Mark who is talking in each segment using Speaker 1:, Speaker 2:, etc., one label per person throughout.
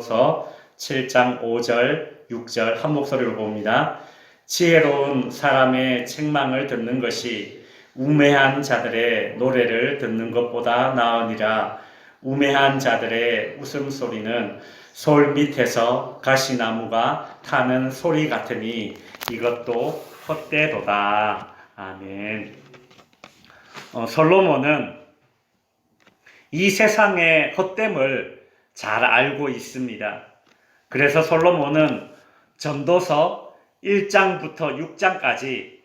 Speaker 1: 서 7장 5절, 6절 한 목소리로 봅니다. 지혜로운 사람의 책망을 듣는 것이 우매한 자들의 노래를 듣는 것보다 나으니라. 우매한 자들의 웃음소리는 솔 밑에서 가시나무가 타는 소리 같으니 이것도 헛되도다. 아멘. 솔로몬은 이 세상의 헛됨을 잘 알고 있습니다. 그래서 솔로몬은 전도서 1장부터 6장까지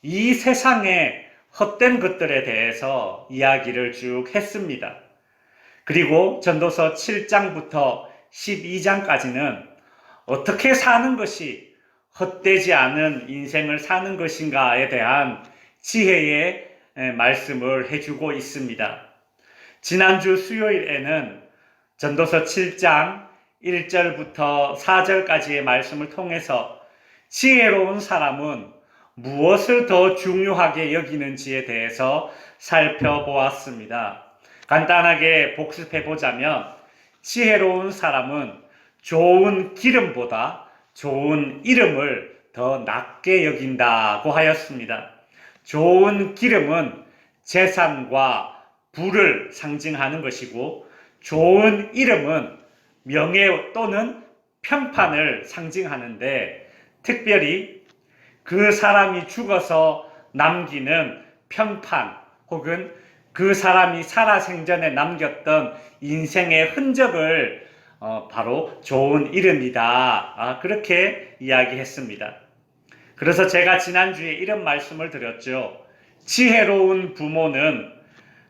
Speaker 1: 이 세상의 헛된 것들에 대해서 이야기를 쭉 했습니다. 그리고 전도서 7장부터 12장까지는 어떻게 사는 것이 헛되지 않은 인생을 사는 것인가에 대한 지혜의 말씀을 해주고 있습니다. 지난주 수요일에는 전도서 7장 1절부터 4절까지의 말씀을 통해서 지혜로운 사람은 무엇을 더 중요하게 여기는지에 대해서 살펴보았습니다. 간단하게 복습해 보자면 지혜로운 사람은 좋은 기름보다 좋은 이름을 더 낮게 여긴다고 하였습니다. 좋은 기름은 재산과 부를 상징하는 것이고 좋은 이름은 명예 또는 평판을 상징하는데 특별히 그 사람이 죽어서 남기는 평판 혹은 그 사람이 살아생전에 남겼던 인생의 흔적을 바로 좋은 이름이다. 그렇게 이야기했습니다. 그래서 제가 지난주에 이런 말씀을 드렸죠. 지혜로운 부모는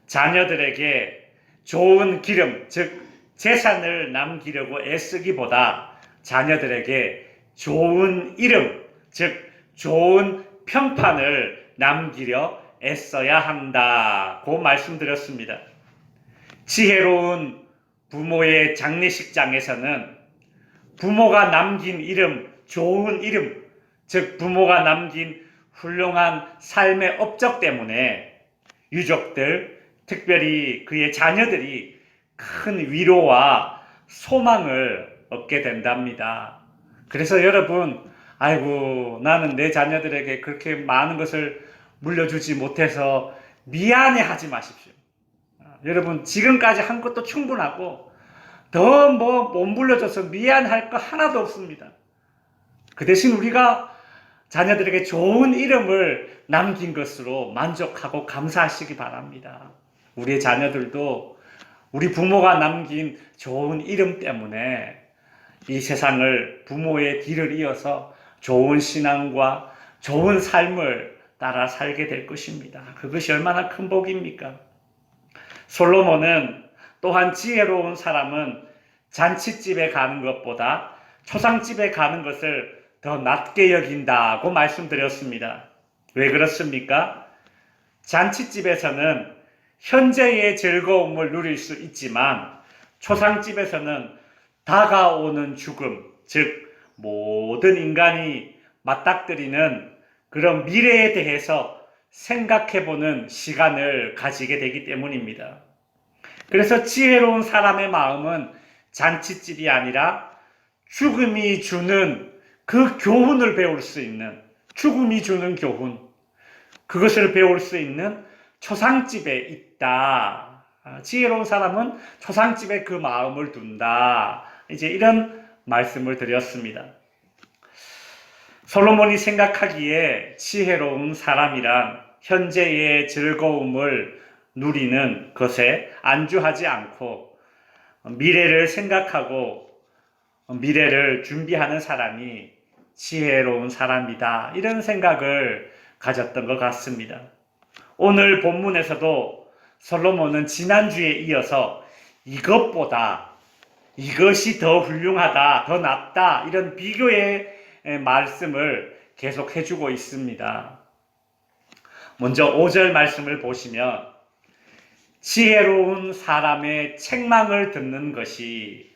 Speaker 1: 자녀들에게 좋은 기름, 즉 재산을 남기려고 애쓰기보다 자녀들에게 좋은 이름, 즉 좋은 평판을 남기려 애써야 한다고 말씀드렸습니다. 지혜로운 부모의 장례식장에서는 부모가 남긴 이름, 좋은 이름, 즉 부모가 남긴 훌륭한 삶의 업적 때문에 유족들, 특별히 그의 자녀들이 큰 위로와 소망을 얻게 된답니다. 그래서 여러분, 아이고 나는 내 자녀들에게 그렇게 많은 것을 물려주지 못해서 미안해하지 마십시오. 여러분 지금까지 한 것도 충분하고 더 못 물려줘서 미안할 거 하나도 없습니다. 그 대신 우리가 자녀들에게 좋은 이름을 남긴 것으로 만족하고 감사하시기 바랍니다. 우리의 자녀들도 우리 부모가 남긴 좋은 이름 때문에 이 세상을 부모의 뒤를 이어서 좋은 신앙과 좋은 삶을 따라 살게 될 것입니다. 그것이 얼마나 큰 복입니까? 솔로몬은 또한 지혜로운 사람은 잔치집에 가는 것보다 초상집에 가는 것을 더 낮게 여긴다고 말씀드렸습니다. 왜 그렇습니까? 잔치집에서는 현재의 즐거움을 누릴 수 있지만 초상집에서는 다가오는 죽음, 즉 모든 인간이 맞닥뜨리는 그런 미래에 대해서 생각해보는 시간을 가지게 되기 때문입니다. 그래서 지혜로운 사람의 마음은 잔치집이 아니라 죽음이 주는 그 교훈을 배울 수 있는, 죽음이 주는 교훈, 그것을 배울 수 있는 초상집에 있다. 지혜로운 사람은 초상집에 그 마음을 둔다. 이제 이런 말씀을 드렸습니다. 솔로몬이 생각하기에 지혜로운 사람이란 현재의 즐거움을 누리는 것에 안주하지 않고 미래를 생각하고 미래를 준비하는 사람이 지혜로운 사람이다. 이런 생각을 가졌던 것 같습니다. 오늘 본문에서도 솔로몬은 지난주에 이어서 이것보다 이것이 더 훌륭하다, 더 낫다 이런 비교의 말씀을 계속 해주고 있습니다. 먼저 5절 말씀을 보시면 지혜로운 사람의 책망을 듣는 것이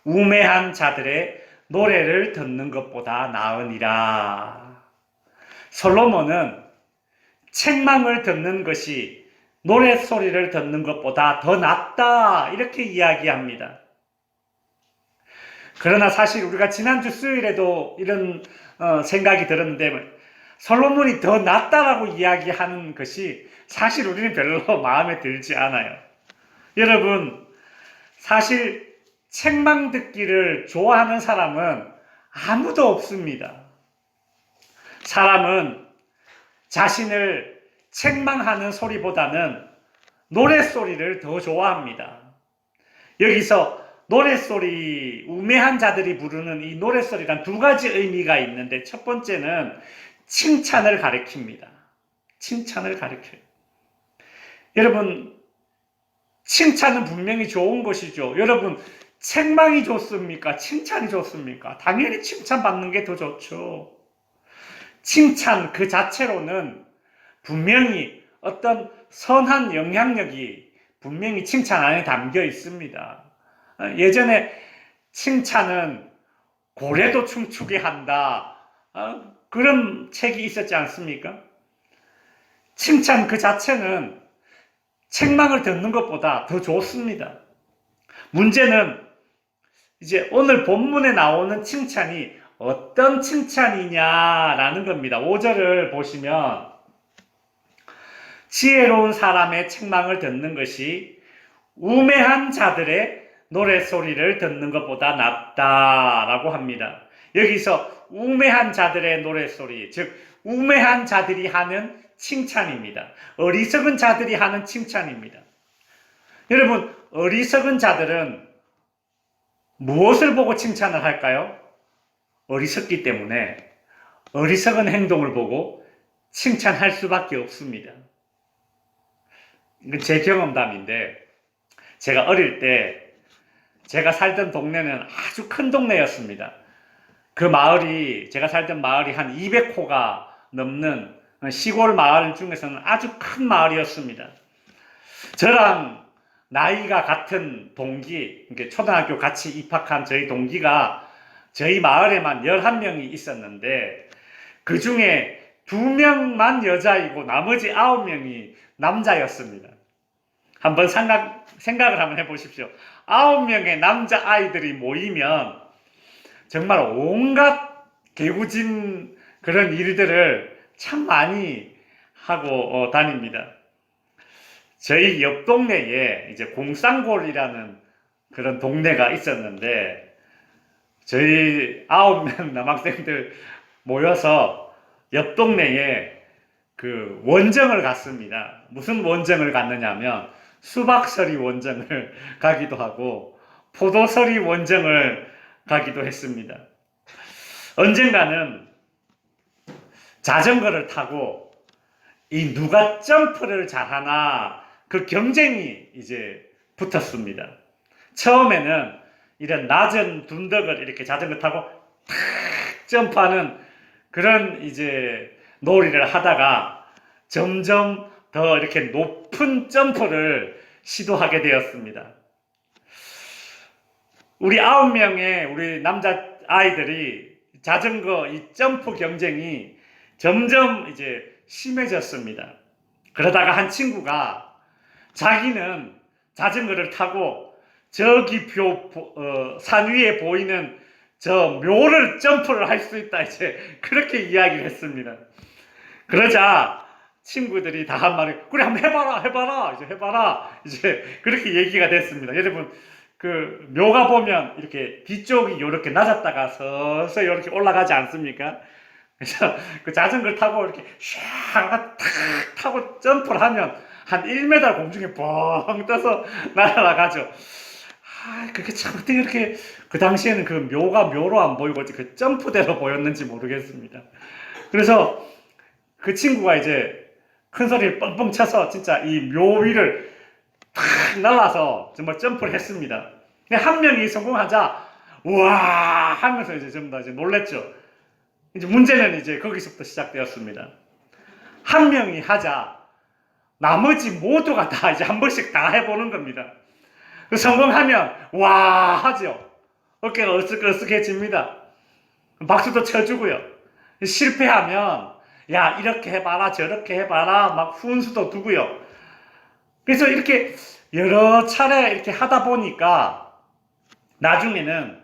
Speaker 1: 우매한 자들의 노래를 듣는 것보다 나으니라. 솔로몬은 책망을 듣는 것이 노랫소리를 듣는 것보다 더 낫다 이렇게 이야기합니다. 그러나 사실 우리가 지난주 수요일에도 이런 생각이 들었는데 솔로몬이 더 낫다라고 이야기하는 것이 사실 우리는 별로 마음에 들지 않아요. 여러분, 사실 책망 듣기를 좋아하는 사람은 아무도 없습니다. 사람은 자신을 책망하는 소리보다는 노랫소리를 더 좋아합니다. 여기서 노랫소리, 우매한 자들이 부르는 이 노랫소리란 두 가지 의미가 있는데 첫 번째는 칭찬을 가리킵니다. 칭찬을 가리켜요. 여러분, 칭찬은 분명히 좋은 것이죠. 여러분, 책망이 좋습니까? 칭찬이 좋습니까? 당연히 칭찬받는 게 더 좋죠. 칭찬 그 자체로는 분명히 어떤 선한 영향력이 분명히 칭찬 안에 담겨 있습니다. 예전에 칭찬은 고래도 춤추게 한다. 그런 책이 있었지 않습니까? 칭찬 그 자체는 책망을 듣는 것보다 더 좋습니다. 문제는 이제 오늘 본문에 나오는 칭찬이 어떤 칭찬이냐라는 겁니다. 5절을 보시면 지혜로운 사람의 책망을 듣는 것이 우매한 자들의 노랫소리를 듣는 것보다 낫다라고 합니다. 여기서 우매한 자들의 노랫소리, 즉 우매한 자들이 하는 칭찬입니다. 어리석은 자들이 하는 칭찬입니다. 여러분, 어리석은 자들은 무엇을 보고 칭찬을 할까요? 어리석기 때문에 어리석은 행동을 보고 칭찬할 수밖에 없습니다. 이건 제 경험담인데, 제가 어릴 때 제가 살던 동네는 아주 큰 동네였습니다. 그 마을이, 제가 살던 마을이 한 200호가 넘는 시골 마을 중에서는 아주 큰 마을이었습니다. 저랑 나이가 같은 동기, 초등학교 같이 입학한 저희 동기가 저희 마을에만 11명이 있었는데 그 중에 2명만 여자이고 나머지 9명이 남자였습니다. 한번 생각을 한번 해보십시오. 9명의 남자아이들이 모이면 정말 온갖 개구진 그런 일들을 참 많이 하고 다닙니다. 저희 옆 동네에 이제 공쌍골이라는 그런 동네가 있었는데 저희 9명 남학생들 모여서 옆 동네에 그 원정을 갔습니다. 무슨 원정을 갔느냐면 수박서리 원정을 가기도 하고 포도서리 원정을 가기도 했습니다. 언젠가는 자전거를 타고 이 누가 점프를 잘하나 그 경쟁이 이제 붙었습니다. 처음에는 이런 낮은 둔덕을 이렇게 자전거 타고 탁 점프하는 그런 이제 놀이를 하다가 점점 더 이렇게 높은 점프를 시도하게 되었습니다. 우리 9명의 우리 남자 아이들이 자전거 이 점프 경쟁이 점점 이제 심해졌습니다. 그러다가 한 친구가 자기는 자전거를 타고 저기 산 위에 보이는 저 묘를 점프를 할 수 있다 이제 그렇게 이야기를 했습니다. 그러자 친구들이 다 한 말이 그래 한번 해봐라 이제 그렇게 얘기가 됐습니다. 여러분 그 묘가 보면 이렇게 뒤쪽이 이렇게 낮았다가 서서히 이렇게 올라가지 않습니까? 그래서 그 자전거를 타고 이렇게 샥 탁 타고 점프를 하면 한 1m 공중에 뻥 떠서 날아가죠. 그게 참 어떻게 이렇게 그 당시에는 그 묘가 묘로 안 보이고 그 점프대로 보였는지 모르겠습니다. 그래서 그 친구가 이제 큰 소리를 뻥뻥 쳐서 진짜 이 묘 위를 탁 날아서 정말 점프를 했습니다. 근데 한 명이 성공하자 우와 하면서 이제 전부 다 이제 놀랬죠. 이제 문제는 이제 거기서부터 시작되었습니다. 한 명이 하자 나머지 모두가 다 이제 한 번씩 다 해보는 겁니다. 성공하면 와 하죠. 어깨가 어쓱어쓱해집니다. 박수도 쳐주고요. 실패하면 야 이렇게 해봐라 저렇게 해봐라 막 훈수도 두고요. 그래서 이렇게 여러 차례 이렇게 하다 보니까 나중에는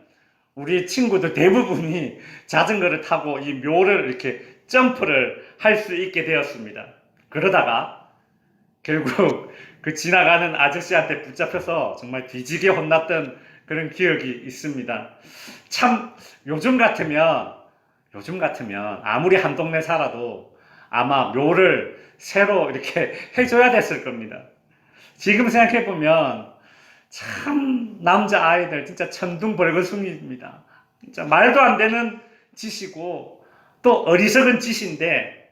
Speaker 1: 우리 친구들 대부분이 자전거를 타고 이 묘를 이렇게 점프를 할 수 있게 되었습니다. 그러다가 결국 그 지나가는 아저씨한테 붙잡혀서 정말 뒤지게 혼났던 그런 기억이 있습니다. 참 요즘 같으면 아무리 한 동네 살아도 아마 묘를 새로 이렇게 해줘야 됐을 겁니다. 지금 생각해보면 참 남자아이들 진짜 천둥벌거숭이입니다. 진짜 말도 안 되는 짓이고 또 어리석은 짓인데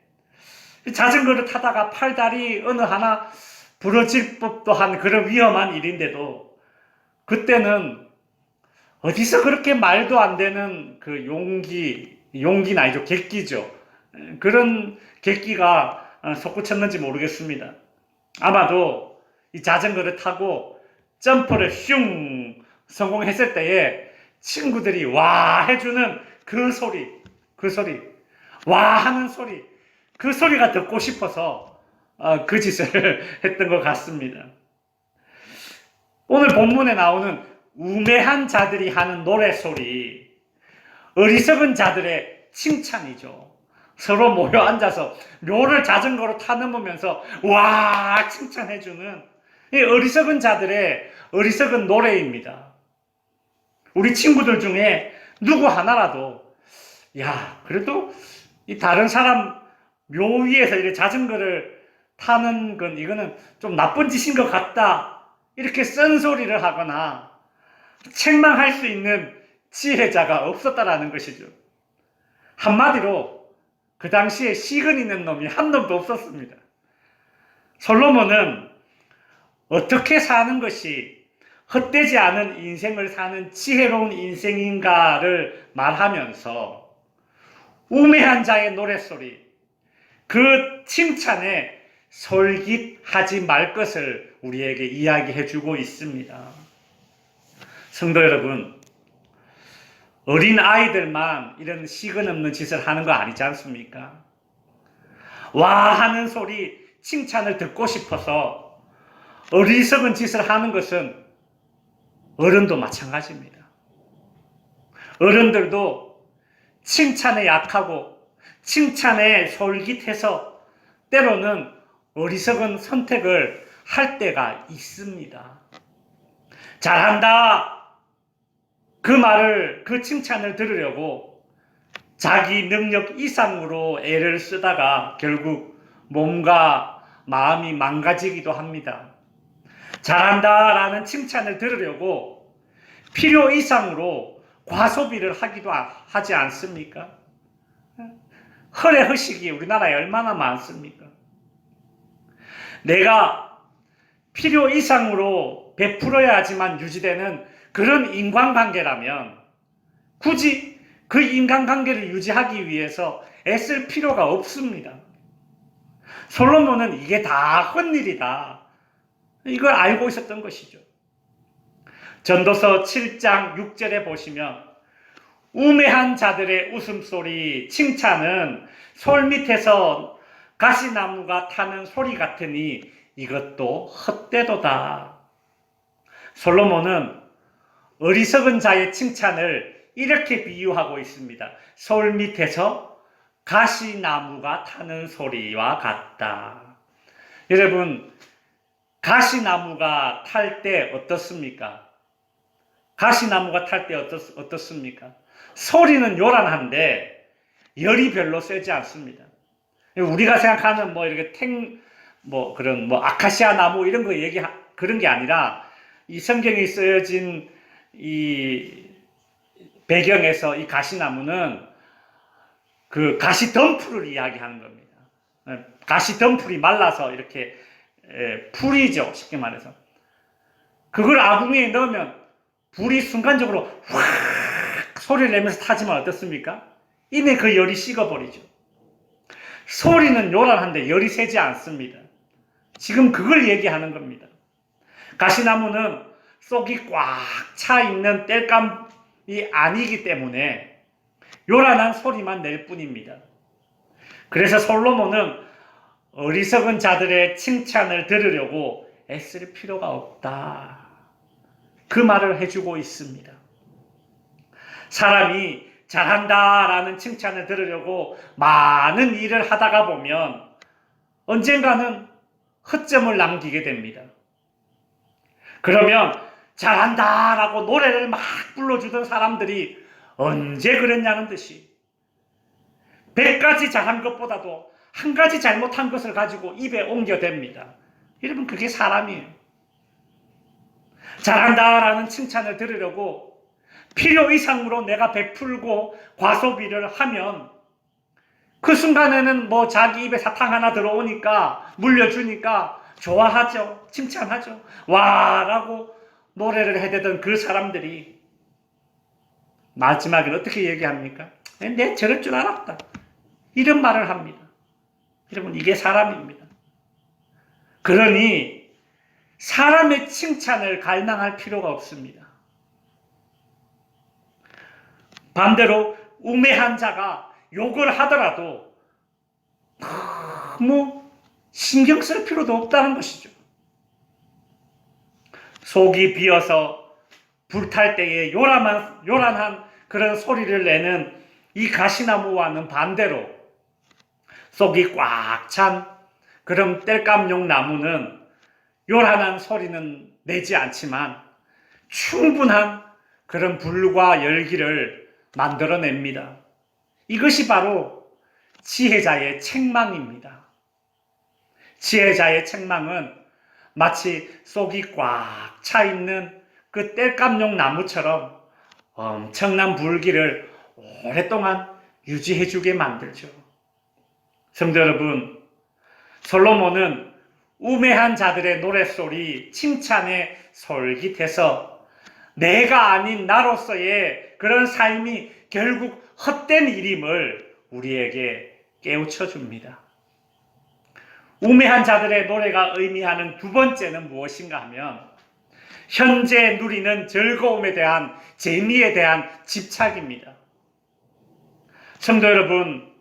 Speaker 1: 자전거를 타다가 팔다리 어느 하나 부러질 법도 한 그런 위험한 일인데도 그때는 어디서 그렇게 말도 안 되는 그 용기는 아니죠. 객기죠. 그런 객기가 솟구쳤는지 모르겠습니다. 아마도 이 자전거를 타고 점프를 슝 성공했을 때에 친구들이 와 해주는 그 소리, 와 하는 소리, 그 소리가 듣고 싶어서 그 짓을 했던 것 같습니다. 오늘 본문에 나오는 우매한 자들이 하는 노래소리, 어리석은 자들의 칭찬이죠. 서로 모여 앉아서 묘를 자전거로 타넘으면서 와 칭찬해주는 이 어리석은 자들의 어리석은 노래입니다. 우리 친구들 중에 누구 하나라도 야 그래도 이 다른 사람 묘 위에서 이렇게 자전거를 타는 건 이거는 좀 나쁜 짓인 것 같다 이렇게 쓴소리를 하거나 책망할 수 있는 지혜자가 없었다라는 것이죠. 한마디로 그 당시에 시근 있는 놈이 한 놈도 없었습니다. 솔로몬은 어떻게 사는 것이 헛되지 않은 인생을 사는 지혜로운 인생인가를 말하면서 우매한 자의 노랫소리, 그 칭찬에 솔깃하지 말 것을 우리에게 이야기해 주고 있습니다. 성도 여러분, 어린 아이들만 이런 시근 없는 짓을 하는 거 아니지 않습니까? 와 하는 소리, 칭찬을 듣고 싶어서 어리석은 짓을 하는 것은 어른도 마찬가지입니다. 어른들도 칭찬에 약하고 칭찬에 솔깃해서 때로는 어리석은 선택을 할 때가 있습니다. 잘한다. 그 말을, 그 칭찬을 들으려고 자기 능력 이상으로 애를 쓰다가 결국 몸과 마음이 망가지기도 합니다. 잘한다라는 칭찬을 들으려고 필요 이상으로 과소비를 하기도 하지 않습니까? 허례허식이 우리나라에 얼마나 많습니까? 내가 필요 이상으로 베풀어야 하지만 유지되는 그런 인간관계라면 굳이 그 인간관계를 유지하기 위해서 애쓸 필요가 없습니다. 솔로몬은 이게 다 헛일이다. 이걸 알고 있었던 것이죠. 전도서 7장 6절에 보시면 우매한 자들의 웃음소리, 칭찬은 솔 밑에서 가시나무가 타는 소리 같으니 이것도 헛되도다. 솔로몬은 어리석은 자의 칭찬을 이렇게 비유하고 있습니다. 솔 밑에서 가시나무가 타는 소리와 같다. 여러분, 가시나무가 탈 때 어떻습니까? 가시나무가 탈 때 어떻습니까? 소리는 요란한데 열이 별로 세지 않습니다. 우리가 생각하는 이렇게 그런 아카시아 나무 이런 거 그런 게 아니라 이 성경이 쓰여진 이 배경에서 이 가시나무는 그 가시덤불을 이야기하는 겁니다. 가시덤불이 말라서 이렇게 풀이죠. 쉽게 말해서. 그걸 아궁이에 넣으면 불이 순간적으로 확 소리를 내면서 타지만 어떻습니까? 이미 그 열이 식어버리죠. 소리는 요란한데 열이 세지 않습니다. 지금 그걸 얘기하는 겁니다. 가시나무는 속이 꽉 차 있는 땔감이 아니기 때문에 요란한 소리만 낼 뿐입니다. 그래서 솔로몬은 어리석은 자들의 칭찬을 들으려고 애쓸 필요가 없다. 그 말을 해주고 있습니다. 사람이 잘한다라는 칭찬을 들으려고 많은 일을 하다가 보면 언젠가는 허점을 남기게 됩니다. 그러면 잘한다라고 노래를 막 불러주던 사람들이 언제 그랬냐는 듯이 100가지 잘한 것보다도 한 가지 잘못한 것을 가지고 입에 옮겨댑니다. 여러분, 그게 사람이에요. 잘한다라는 칭찬을 들으려고 필요 이상으로 내가 베풀고 과소비를 하면 그 순간에는 뭐 자기 입에 사탕 하나 들어오니까 물려주니까 좋아하죠. 칭찬하죠. 와 라고 노래를 해대던 그 사람들이 마지막에 어떻게 얘기합니까? 내 저럴 줄 알았다. 이런 말을 합니다. 여러분, 이게 사람입니다. 그러니 사람의 칭찬을 갈망할 필요가 없습니다. 반대로 우매한 자가 욕을 하더라도 너무 신경 쓸 필요도 없다는 것이죠. 속이 비어서 불탈 때에 요란한 그런 소리를 내는 이 가시나무와는 반대로 속이 꽉 찬 그런 땔감용 나무는 요란한 소리는 내지 않지만 충분한 그런 불과 열기를 만들어냅니다. 이것이 바로 지혜자의 책망입니다. 지혜자의 책망은 마치 속이 꽉 차 있는 그 땔감용 나무처럼 엄청난 불기를 오랫동안 유지해주게 만들죠. 성도 여러분, 솔로몬은 우매한 자들의 노랫소리, 칭찬에 솔깃해서 내가 아닌 나로서의 그런 삶이 결국 헛된 일임을 우리에게 깨우쳐 줍니다. 우매한 자들의 노래가 의미하는 두 번째는 무엇인가 하면 현재 누리는 즐거움에 대한, 재미에 대한 집착입니다. 성도 여러분,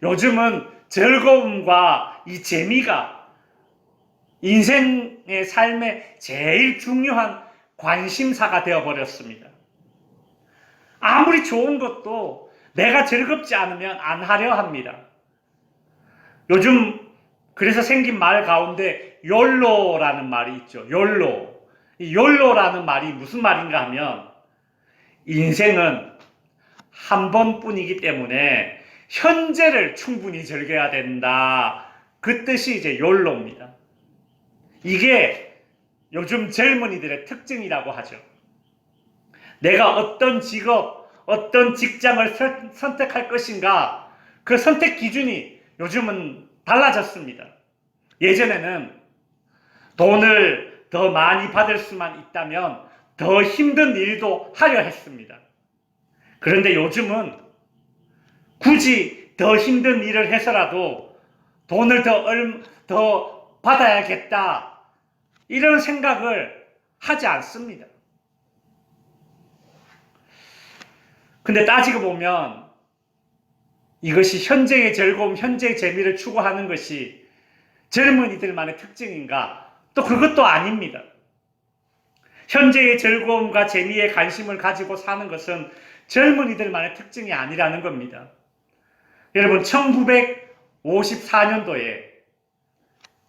Speaker 1: 요즘은 즐거움과 이 재미가 인생의 삶의 제일 중요한 관심사가 되어버렸습니다. 아무리 좋은 것도 내가 즐겁지 않으면 안 하려 합니다. 요즘 그래서 생긴 말 가운데 욜로라는 말이 있죠. 욜로. 이 욜로라는 말이 무슨 말인가 하면 인생은 한 번뿐이기 때문에 현재를 충분히 즐겨야 된다. 그 뜻이 이제 욜로입니다. 이게 요즘 젊은이들의 특징이라고 하죠. 내가 어떤 직업, 어떤 직장을 선택할 것인가, 그 선택 기준이 요즘은 달라졌습니다. 예전에는 돈을 더 많이 받을 수만 있다면 더 힘든 일도 하려 했습니다. 그런데 요즘은 굳이 더 힘든 일을 해서라도 돈을 더 받아야겠다, 이런 생각을 하지 않습니다. 근데 따지고 보면 이것이 현재의 즐거움, 현재의 재미를 추구하는 것이 젊은이들만의 특징인가? 또 그것도 아닙니다. 현재의 즐거움과 재미에 관심을 가지고 사는 것은 젊은이들만의 특징이 아니라는 겁니다. 여러분, 1954년도에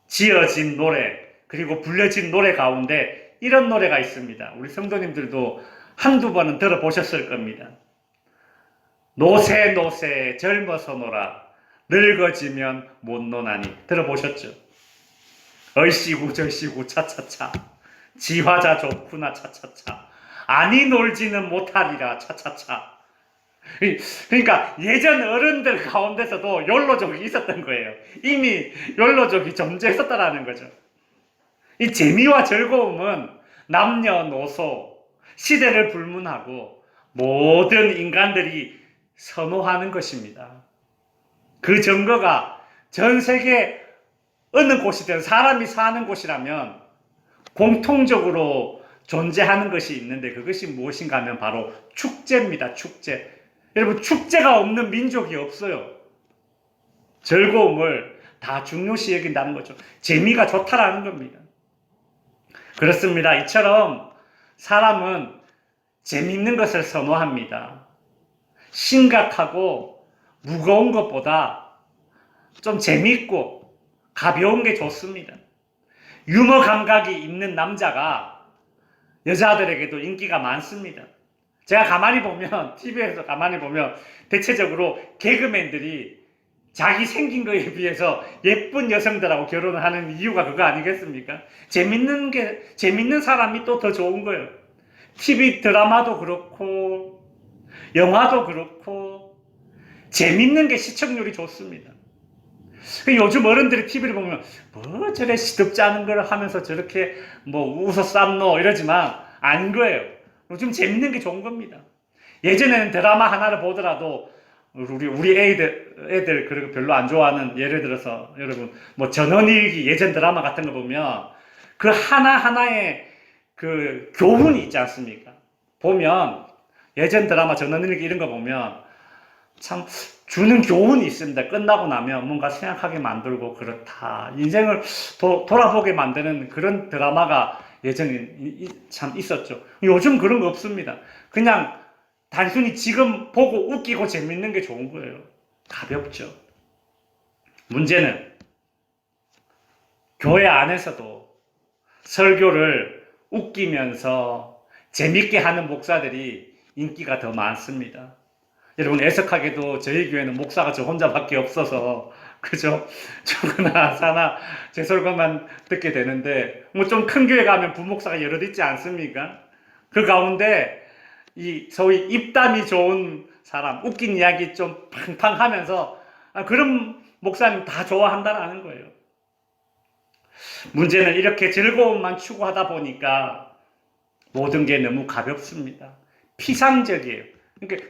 Speaker 1: 지어진 노래, 그리고 불려진 노래 가운데 이런 노래가 있습니다. 우리 성도님들도 한두 번은 들어보셨을 겁니다. 노세 노세 젊어서 놀아 늙어지면 못 노나니. 들어보셨죠? 얼씨구 절씨구 차차차 지화자 좋구나 차차차 아니 놀지는 못하리라 차차차. 그러니까 예전 어른들 가운데서도 욜로족이 있었던 거예요. 이미 욜로족이 존재했었다라는 거죠. 이 재미와 즐거움은 남녀노소, 시대를 불문하고 모든 인간들이 선호하는 것입니다. 그 증거가 전 세계 어느 곳이든 사람이 사는 곳이라면 공통적으로 존재하는 것이 있는데 그것이 무엇인가 하면 바로 축제입니다. 축제. 여러분, 축제가 없는 민족이 없어요. 즐거움을 다 중요시 여긴다는 거죠. 재미가 좋다라는 겁니다. 그렇습니다. 이처럼 사람은 재미있는 것을 선호합니다. 심각하고 무거운 것보다 좀 재밌고 가벼운 게 좋습니다. 유머 감각이 있는 남자가 여자들에게도 인기가 많습니다. 제가 가만히 보면, TV에서 가만히 보면 대체적으로 개그맨들이 자기 생긴 거에 비해서 예쁜 여성들하고 결혼을 하는 이유가 그거 아니겠습니까? 재밌는 사람이 또 더 좋은 거예요. TV 드라마도 그렇고, 영화도 그렇고, 재밌는 게 시청률이 좋습니다. 요즘 어른들이 TV를 보면, 뭐 저래 시덥지 않은 걸 하면서 저렇게 뭐 웃어 쌌노 이러지만, 아닌 거예요. 요즘 재밌는 게 좋은 겁니다. 예전에는 드라마 하나를 보더라도, 우리 애들 그리고 별로 안 좋아하는, 예를 들어서 여러분 뭐 전원일기 예전 드라마 같은 거 보면 그 하나하나의 그 교훈이 있지 않습니까? 보면 예전 드라마 전원일기 이런 거 보면 참 주는 교훈이 있습니다. 끝나고 나면 뭔가 생각하게 만들고 그렇다. 인생을 돌아보게 만드는 그런 드라마가 예전에 참 있었죠. 요즘 그런 거 없습니다. 그냥 단순히 지금 보고 웃기고 재밌는 게 좋은 거예요. 가볍죠. 문제는 교회 안에서도 설교를 웃기면서 재밌게 하는 목사들이 인기가 더 많습니다. 여러분, 애석하게도 저희 교회는 목사가 저 혼자밖에 없어서, 그죠? 저거나 사나 제 설교만 듣게 되는데, 뭐 좀 큰 교회 가면 부목사가 여럿 있지 않습니까? 그 가운데 이 소위 입담이 좋은 사람, 웃긴 이야기 좀 팡팡 하면서 그런 목사님 다 좋아한다는 거예요. 문제는 이렇게 즐거움만 추구하다 보니까 모든 게 너무 가볍습니다. 피상적이에요. 그러니까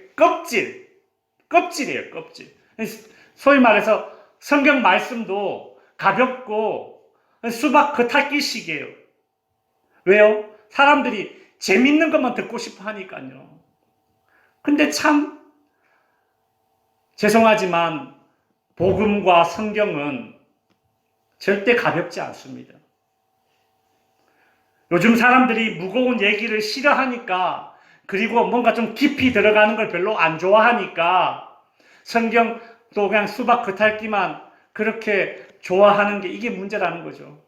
Speaker 1: 껍질이에요, 껍질. 소위 말해서 성경 말씀도 가볍고 수박 겉핥기식이에요. 왜요? 사람들이 재밌는 것만 듣고 싶어 하니까요. 근데 참 죄송하지만 복음과 성경은 절대 가볍지 않습니다. 요즘 사람들이 무거운 얘기를 싫어하니까, 그리고 뭔가 좀 깊이 들어가는 걸 별로 안 좋아하니까 성경도 그냥 수박 겉핥기만 그렇게 좋아하는 게 이게 문제라는 거죠.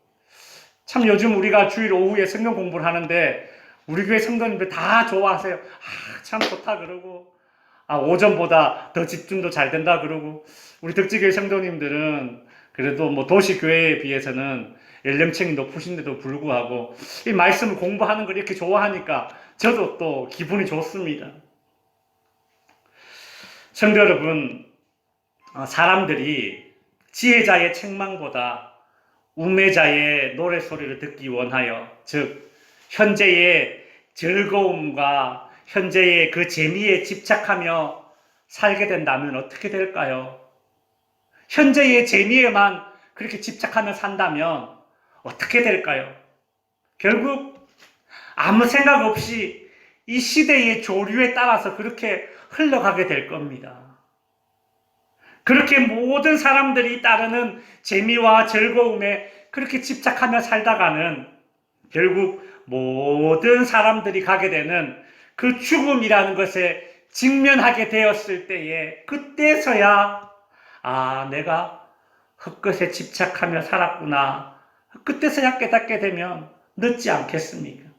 Speaker 1: 참 요즘 우리가 주일 오후에 성경 공부를 하는데 우리 교회 성도님들 다 좋아하세요. 참 좋다 그러고, 오전보다 더 집중도 잘 된다 그러고, 우리 덕지교회 성도님들은 그래도 뭐 도시교회에 비해서는 연령층이 높으신데도 불구하고 이 말씀을 공부하는 걸 이렇게 좋아하니까 저도 또 기분이 좋습니다. 성도 여러분, 사람들이 지혜자의 책망보다 우매자의 노래소리를 듣기 원하여, 즉 현재의 즐거움과 현재의 그 재미에 집착하며 살게 된다면 어떻게 될까요? 현재의 재미에만 그렇게 집착하며 산다면 어떻게 될까요? 결국 아무 생각 없이 이 시대의 조류에 따라서 그렇게 흘러가게 될 겁니다. 그렇게 모든 사람들이 따르는 재미와 즐거움에 그렇게 집착하며 살다가는 결국 모든 사람들이 가게 되는 그 죽음이라는 것에 직면하게 되었을 때에, 그때서야 내가 헛것에 집착하며 살았구나, 그때서야 깨닫게 되면 늦지 않겠습니까?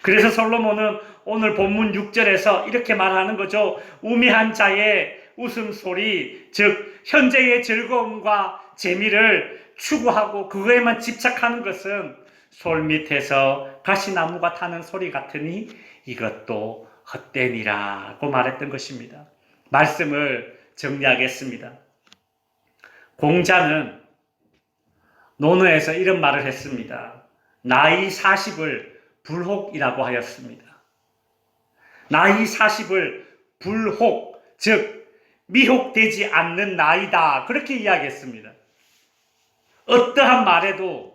Speaker 1: 그래서 솔로몬은 오늘 본문 6절에서 이렇게 말하는 거죠. 우매한 자의 웃음소리, 즉 현재의 즐거움과 재미를 추구하고 그거에만 집착하는 것은 솔밑에서 가시나무가 타는 소리 같으니 이것도 헛되니라고 말했던 것입니다. 말씀을 정리하겠습니다. 공자는 논어에서 이런 말을 했습니다. 나이 40을 불혹이라고 하였습니다. 나이 40을 불혹, 즉 미혹되지 않는 나이다, 그렇게 이야기했습니다. 어떠한 말에도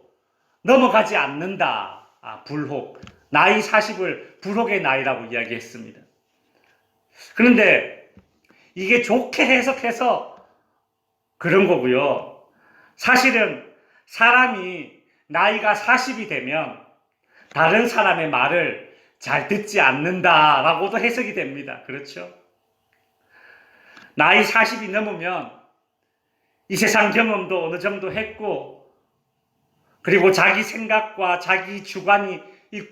Speaker 1: 넘어가지 않는다. 불혹. 나이 40을 불혹의 나이라고 이야기했습니다. 그런데 이게 좋게 해석해서 그런 거고요. 사실은 사람이 나이가 40이 되면 다른 사람의 말을 잘 듣지 않는다라고도 해석이 됩니다. 그렇죠? 나이 40이 넘으면 이 세상 경험도 어느 정도 했고, 그리고 자기 생각과 자기 주관이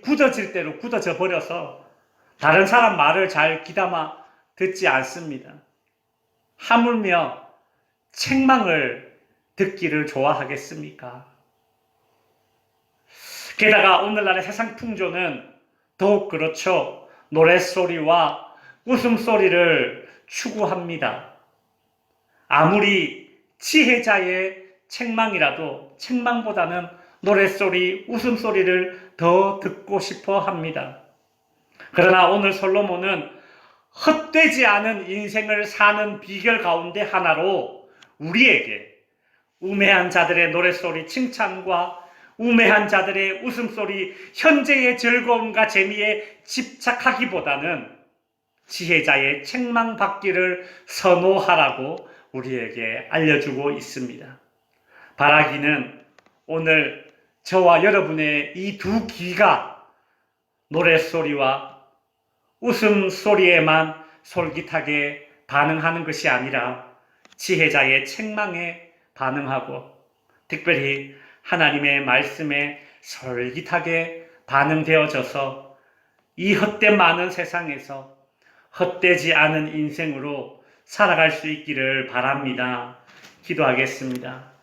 Speaker 1: 굳어질 대로 굳어져 버려서 다른 사람 말을 잘 귀담아 듣지 않습니다. 하물며 책망을 듣기를 좋아하겠습니까? 게다가 오늘날의 세상 풍조는 더욱 그렇죠. 노랫소리와 웃음소리를 추구합니다. 아무리 지혜자의 책망이라도 책망보다는 노랫소리, 웃음소리를 더 듣고 싶어 합니다. 그러나 오늘 솔로몬은 헛되지 않은 인생을 사는 비결 가운데 하나로 우리에게 우매한 자들의 노랫소리, 칭찬과 우매한 자들의 웃음소리, 현재의 즐거움과 재미에 집착하기보다는 지혜자의 책망받기를 선호하라고 우리에게 알려주고 있습니다. 바라기는 오늘 저와 여러분의 이 두 귀가 노랫소리와 웃음소리에만 솔깃하게 반응하는 것이 아니라 지혜자의 책망에 반응하고 특별히 하나님의 말씀에 솔깃하게 반응되어져서 이 헛된 많은 세상에서 헛되지 않은 인생으로 살아갈 수 있기를 바랍니다. 기도하겠습니다.